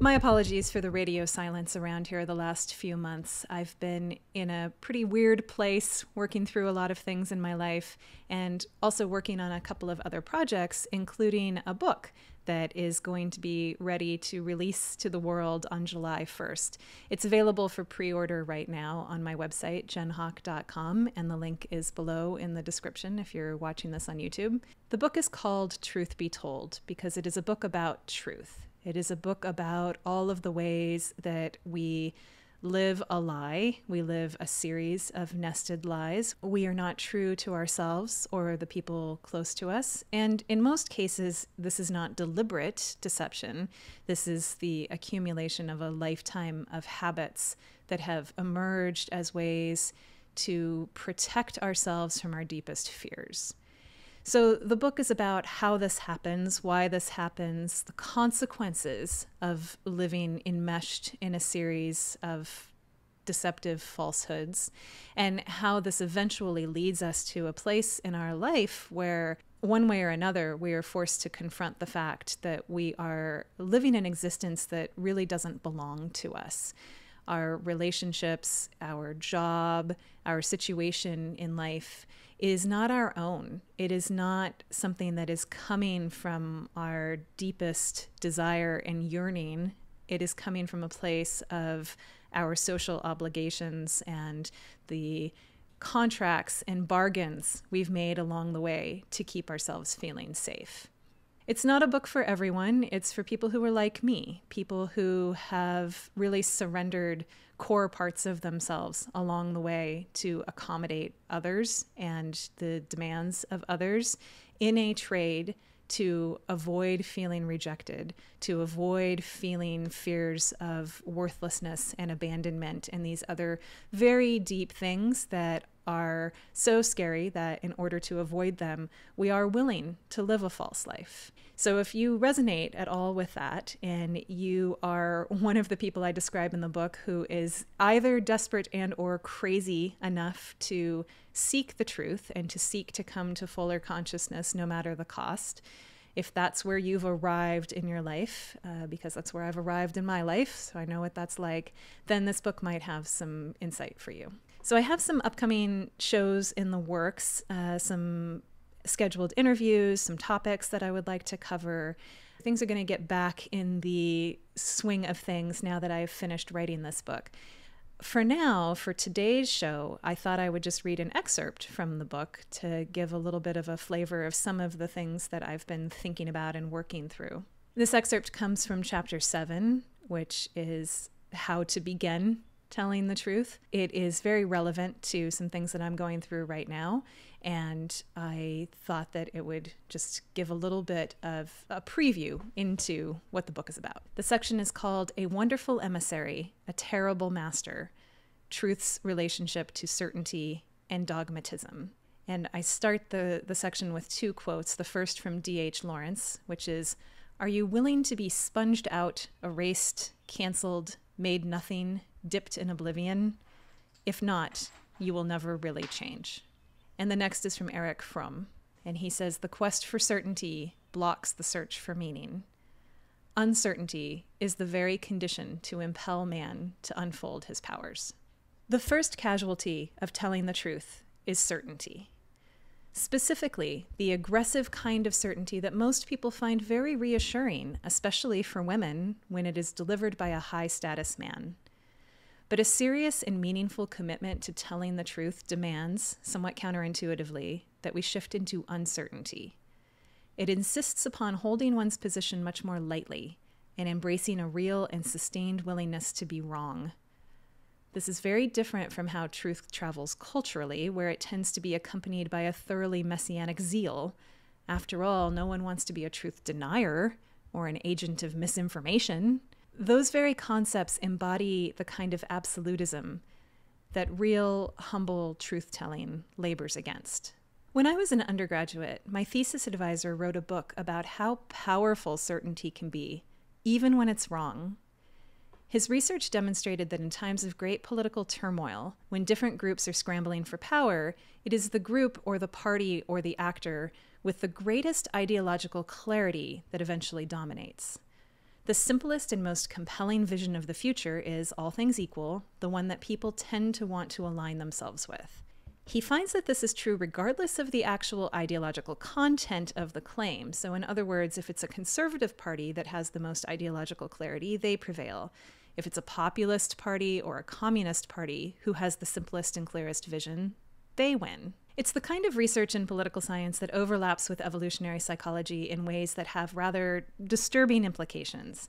My apologies for the radio silence around here the last few months. I've been in a pretty weird place, working through a lot of things in my life, and also working on a couple of other projects, including a book that is going to be ready to release to the world on July 1st. It's available for pre-order right now on my website, jenhowk.com, and the link is below in the description if you're watching this on YouTube. The book is called Truth Be Told because it is a book about truth. It is a book about all of the ways that we live a lie. We live a series of nested lies. We are not true to ourselves or the people close to us. And in most cases, this is not deliberate deception. This is the accumulation of a lifetime of habits that have emerged as ways to protect ourselves from our deepest fears. So the book is about how this happens, why this happens, the consequences of living enmeshed in a series of deceptive falsehoods, and how this eventually leads us to a place in our life where, one way or another, we are forced to confront the fact that we are living an existence that really doesn't belong to us. Our relationships, our job, our situation in life is not our own. It is not something that is coming from our deepest desire and yearning. It is coming from a place of our social obligations and the contracts and bargains we've made along the way to keep ourselves feeling safe. It's not a book for everyone. It's for people who are like me, people who have really surrendered core parts of themselves along the way to accommodate others and the demands of others in a trade to avoid feeling rejected, to avoid feeling fears of worthlessness and abandonment and these other very deep things that are so scary that in order to avoid them, we are willing to live a false life. So if you resonate at all with that, and you are one of the people I describe in the book who is either desperate and or crazy enough to seek the truth and to seek to come to fuller consciousness no matter the cost, if that's where you've arrived in your life, because that's where I've arrived in my life, so I know what that's like, then this book might have some insight for you. So I have some upcoming shows in the works, some scheduled interviews, some topics that I would like to cover. Things are going to get back in the swing of things now that I've finished writing this book. For now, for today's show, I thought I would just read an excerpt from the book to give a little bit of a flavor of some of the things that I've been thinking about and working through. This excerpt comes from chapter 7, which is how to begin telling the truth. It is very relevant to some things that I'm going through right now, and I thought that it would just give a little bit of a preview into what the book is about. The section is called A Wonderful Emissary, a Terrible Master, Truth's Relationship to Certainty and Dogmatism. And I start the section with two quotes, the first from D.H. Lawrence, which is, "Are you willing to be sponged out, erased, canceled, made nothing, dipped in oblivion? If not, you will never really change." And the next is from Erich Fromm, and he says, "The quest for certainty blocks the search for meaning. Uncertainty is the very condition to impel man to unfold his powers." The first casualty of telling the truth is certainty. Specifically, the aggressive kind of certainty that most people find very reassuring, especially for women, when it is delivered by a high-status man. But a serious and meaningful commitment to telling the truth demands, somewhat counterintuitively, that we shift into uncertainty. It insists upon holding one's position much more lightly and embracing a real and sustained willingness to be wrong. This is very different from how truth travels culturally, where it tends to be accompanied by a thoroughly messianic zeal. After all, no one wants to be a truth denier or an agent of misinformation. Those very concepts embody the kind of absolutism that real, humble truth-telling labors against. When I was an undergraduate, my thesis advisor wrote a book about how powerful certainty can be, even when it's wrong. His research demonstrated that in times of great political turmoil, when different groups are scrambling for power, it is the group or the party or the actor with the greatest ideological clarity that eventually dominates. The simplest and most compelling vision of the future is, all things equal, the one that people tend to want to align themselves with. He finds that this is true regardless of the actual ideological content of the claim. So in other words, if it's a conservative party that has the most ideological clarity, they prevail. If it's a populist party or a communist party who has the simplest and clearest vision, they win. It's the kind of research in political science that overlaps with evolutionary psychology in ways that have rather disturbing implications.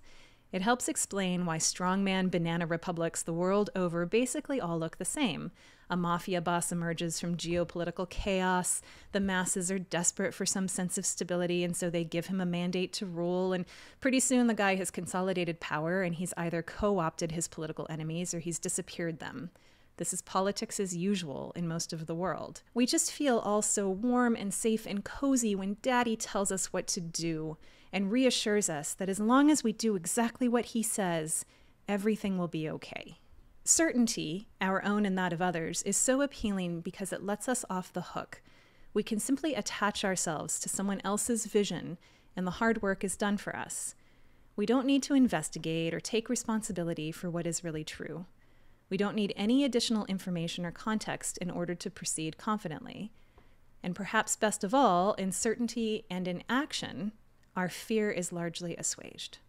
It helps explain why strongman banana republics the world over basically all look the same. A mafia boss emerges from geopolitical chaos. The masses are desperate for some sense of stability, and so they give him a mandate to rule. And pretty soon the guy has consolidated power, and he's either co-opted his political enemies or he's disappeared them. This is politics as usual in most of the world. We just feel all so warm and safe and cozy when Daddy tells us what to do and reassures us that as long as we do exactly what he says, everything will be okay. Certainty, our own and that of others, is so appealing because it lets us off the hook. We can simply attach ourselves to someone else's vision, and the hard work is done for us. We don't need to investigate or take responsibility for what is really true. We don't need any additional information or context in order to proceed confidently. And perhaps best of all, in certainty and in action, our fear is largely assuaged.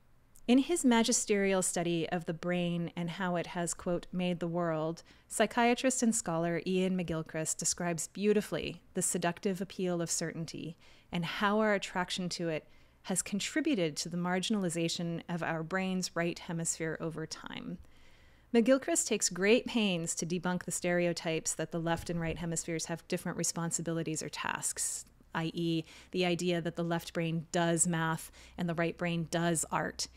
In his magisterial study of the brain and how it has, quote, made the world, psychiatrist and scholar Ian McGilchrist describes beautifully the seductive appeal of certainty and how our attraction to it has contributed to the marginalization of our brain's right hemisphere over time. McGilchrist takes great pains to debunk the stereotypes that the left and right hemispheres have different responsibilities or tasks, i.e., the idea that the left brain does math and the right brain does art.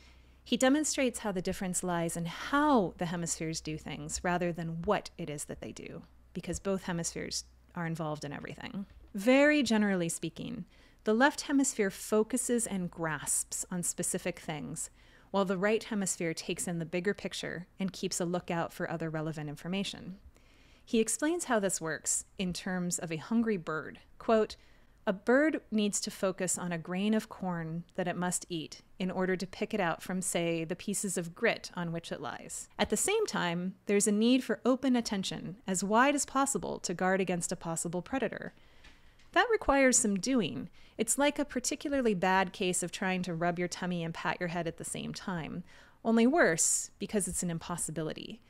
He demonstrates how the difference lies in how the hemispheres do things rather than what it is that they do, because both hemispheres are involved in everything. Very generally speaking, the left hemisphere focuses and grasps on specific things, while the right hemisphere takes in the bigger picture and keeps a lookout for other relevant information. He explains how this works in terms of a hungry bird. Quote, "A bird needs to focus on a grain of corn that it must eat in order to pick it out from, say, the pieces of grit on which it lies. At the same time, there's a need for open attention, as wide as possible, to guard against a possible predator. That requires some doing. It's like a particularly bad case of trying to rub your tummy and pat your head at the same time, only worse because it's an impossibility.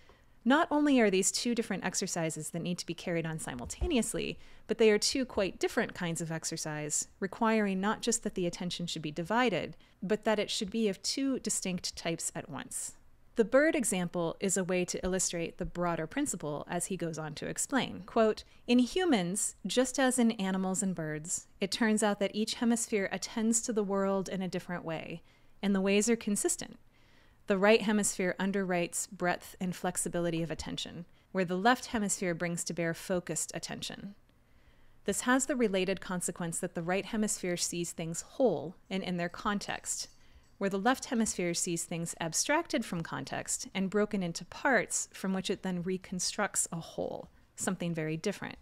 Not only are these two different exercises that need to be carried on simultaneously, but they are two quite different kinds of exercise, requiring not just that the attention should be divided, but that it should be of two distinct types at once." The bird example is a way to illustrate the broader principle, as he goes on to explain. Quote, "In humans, just as in animals and birds, it turns out that each hemisphere attends to the world in a different way, and the ways are consistent. The right hemisphere underwrites breadth and flexibility of attention, where the left hemisphere brings to bear focused attention. This has the related consequence that the right hemisphere sees things whole and in their context, where the left hemisphere sees things abstracted from context and broken into parts from which it then reconstructs a whole, something very different.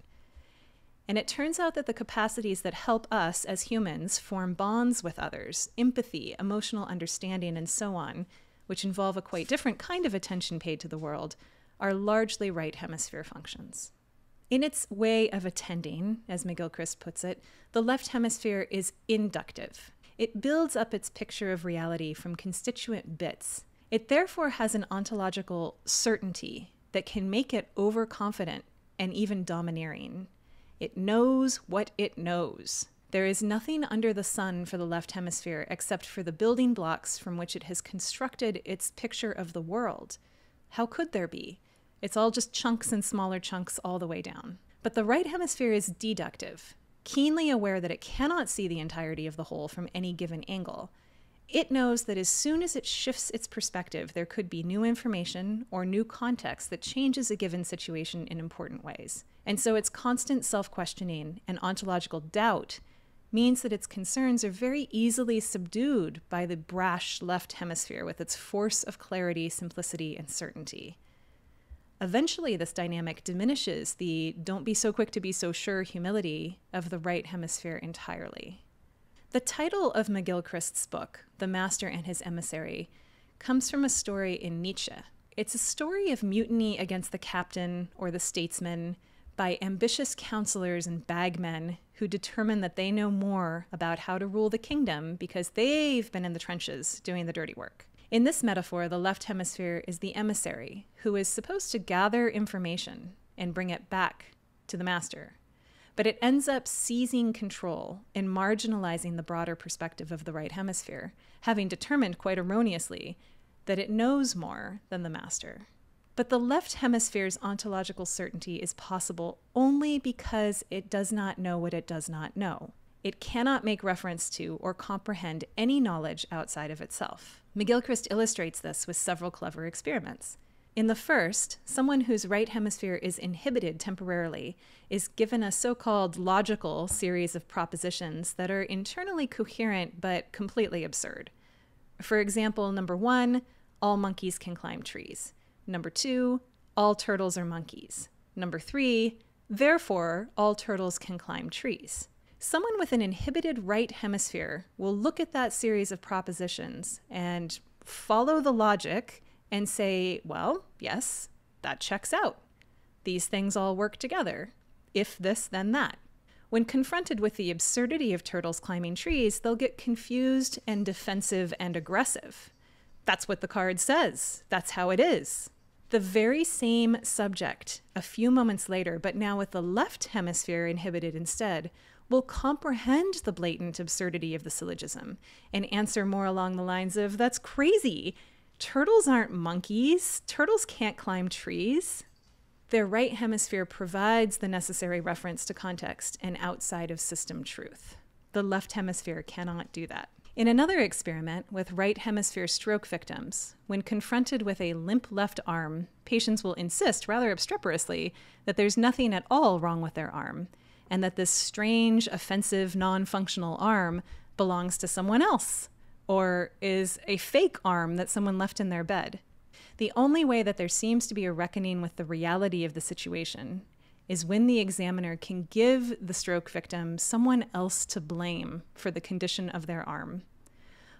And it turns out that the capacities that help us as humans form bonds with others, empathy, emotional understanding, and so on, which involve a quite different kind of attention paid to the world, are largely right hemisphere functions. In its way of attending, as McGilchrist puts it, the left hemisphere is inductive. It builds up its picture of reality from constituent bits. It therefore has an ontological certainty that can make it overconfident and even domineering. It knows what it knows. There is nothing under the sun for the left hemisphere except for the building blocks from which it has constructed its picture of the world. How could there be? It's all just chunks and smaller chunks all the way down. But the right hemisphere is deductive, keenly aware that it cannot see the entirety of the whole from any given angle. It knows that as soon as it shifts its perspective, there could be new information or new context that changes a given situation in important ways. And so its constant self-questioning and ontological doubt means that its concerns are very easily subdued by the brash left hemisphere with its force of clarity, simplicity, and certainty. Eventually, this dynamic diminishes the "don't be so quick to be so sure" humility of the right hemisphere entirely. The title of McGilchrist's book, The Master and His Emissary, comes from a story in Nietzsche. It's a story of mutiny against the captain or the statesman by ambitious counselors and bagmen who determine that they know more about how to rule the kingdom because they've been in the trenches doing the dirty work. In this metaphor, the left hemisphere is the emissary who is supposed to gather information and bring it back to the master. But it ends up seizing control and marginalizing the broader perspective of the right hemisphere, having determined quite erroneously that it knows more than the master. But the left hemisphere's ontological certainty is possible only because it does not know what it does not know. It cannot make reference to or comprehend any knowledge outside of itself. McGilchrist illustrates this with several clever experiments. In the first, someone whose right hemisphere is inhibited temporarily is given a so-called logical series of propositions that are internally coherent but completely absurd. For example, number 1, all monkeys can climb trees. Number 2, all turtles are monkeys. Number 3, therefore, all turtles can climb trees. Someone with an inhibited right hemisphere will look at that series of propositions and follow the logic and say, well, yes, that checks out. These things all work together. If this, then that. When confronted with the absurdity of turtles climbing trees, they'll get confused and defensive and aggressive. That's what the card says. That's how it is. The very same subject, a few moments later, but now with the left hemisphere inhibited instead, will comprehend the blatant absurdity of the syllogism and answer more along the lines of, that's crazy. Turtles aren't monkeys. Turtles can't climb trees. Their right hemisphere provides the necessary reference to context and outside of system truth. The left hemisphere cannot do that. In another experiment with right hemisphere stroke victims, when confronted with a limp left arm, patients will insist rather obstreperously that there's nothing at all wrong with their arm, and that this strange, offensive, non-functional arm belongs to someone else, or is a fake arm that someone left in their bed. The only way that there seems to be a reckoning with the reality of the situation is when the examiner can give the stroke victim someone else to blame for the condition of their arm.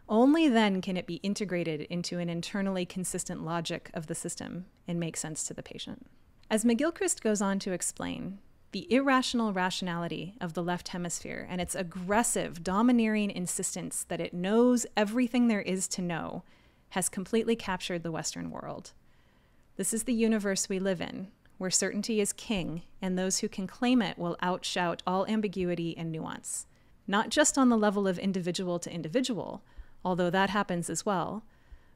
Only then can it be integrated into an internally consistent logic of the system and make sense to the patient. As McGilchrist goes on to explain, the irrational rationality of the left hemisphere and its aggressive, domineering insistence that it knows everything there is to know has completely captured the Western world. This is the universe we live in, where certainty is king, and those who can claim it will outshout all ambiguity and nuance, not just on the level of individual to individual, although that happens as well,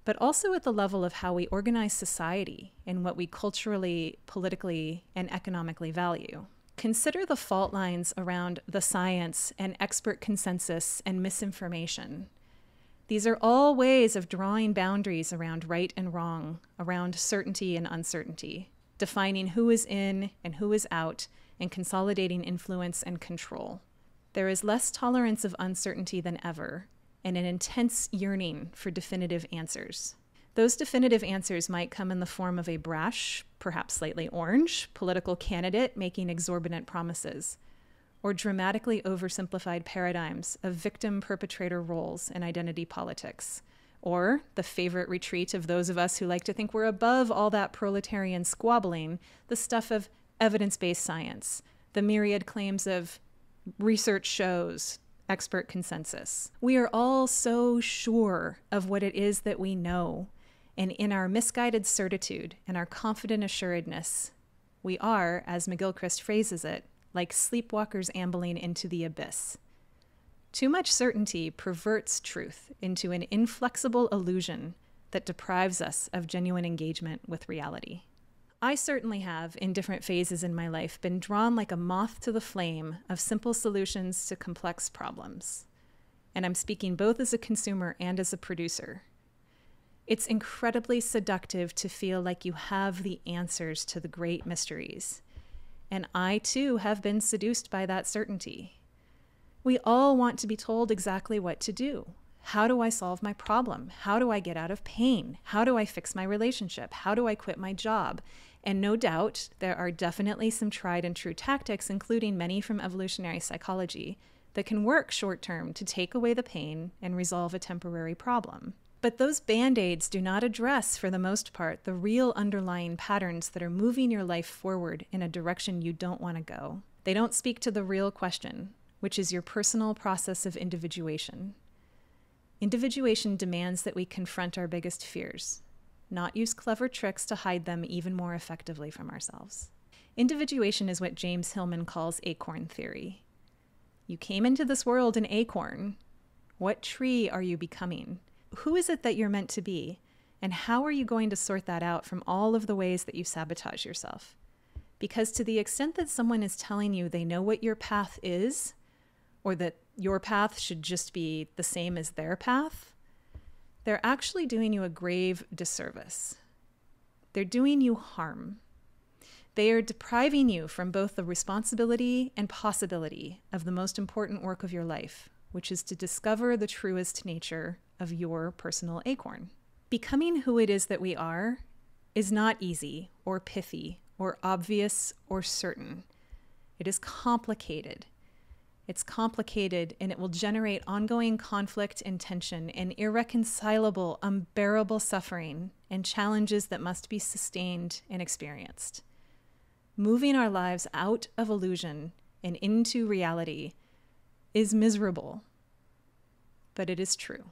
but also at the level of how we organize society and what we culturally, politically, and economically value. Consider the fault lines around the science and expert consensus and misinformation. These are all ways of drawing boundaries around right and wrong, around certainty and uncertainty, defining who is in and who is out, and consolidating influence and control. There is less tolerance of uncertainty than ever, and an intense yearning for definitive answers. Those definitive answers might come in the form of a brash, perhaps slightly orange, political candidate making exorbitant promises, or dramatically oversimplified paradigms of victim-perpetrator roles in identity politics, or the favorite retreat of those of us who like to think we're above all that proletarian squabbling, the stuff of evidence-based science, the myriad claims of research shows, expert consensus. We are all so sure of what it is that we know, and in our misguided certitude and our confident assuredness, we are, as McGilchrist phrases it, like sleepwalkers ambling into the abyss. Too much certainty perverts truth into an inflexible illusion that deprives us of genuine engagement with reality. I certainly have, in different phases in my life, been drawn like a moth to the flame of simple solutions to complex problems. And I'm speaking both as a consumer and as a producer. It's incredibly seductive to feel like you have the answers to the great mysteries. And I, too, have been seduced by that certainty. We all want to be told exactly what to do. How do I solve my problem? How do I get out of pain? How do I fix my relationship? How do I quit my job? And no doubt, there are definitely some tried and true tactics, including many from evolutionary psychology, that can work short-term to take away the pain and resolve a temporary problem. But those band-aids do not address, for the most part, the real underlying patterns that are moving your life forward in a direction you don't want to go. They don't speak to the real question, which is your personal process of individuation. Individuation demands that we confront our biggest fears, not use clever tricks to hide them even more effectively from ourselves. Individuation is what James Hillman calls acorn theory. You came into this world an acorn. What tree are you becoming? Who is it that you're meant to be? And how are you going to sort that out from all of the ways that you sabotage yourself? Because to the extent that someone is telling you they know what your path is, or that your path should just be the same as their path, they're actually doing you a grave disservice. They're doing you harm. They are depriving you from both the responsibility and possibility of the most important work of your life, which is to discover the truest nature of your personal acorn. Becoming who it is that we are is not easy or pithy or obvious or certain. It is complicated. It's complicated, and it will generate ongoing conflict and tension and irreconcilable, unbearable suffering and challenges that must be sustained and experienced. Moving our lives out of illusion and into reality is miserable, but it is true.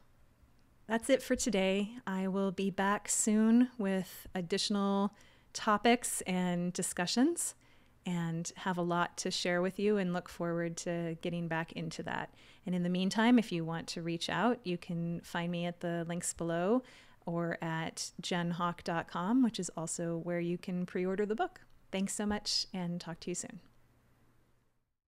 That's it for today. I will be back soon with additional topics and discussions, and have a lot to share with you, and look forward to getting back into that. And in the meantime, if you want to reach out, you can find me at the links below or at jenhawk.com, which is also where you can pre-order the book. Thanks so much, and talk to you soon.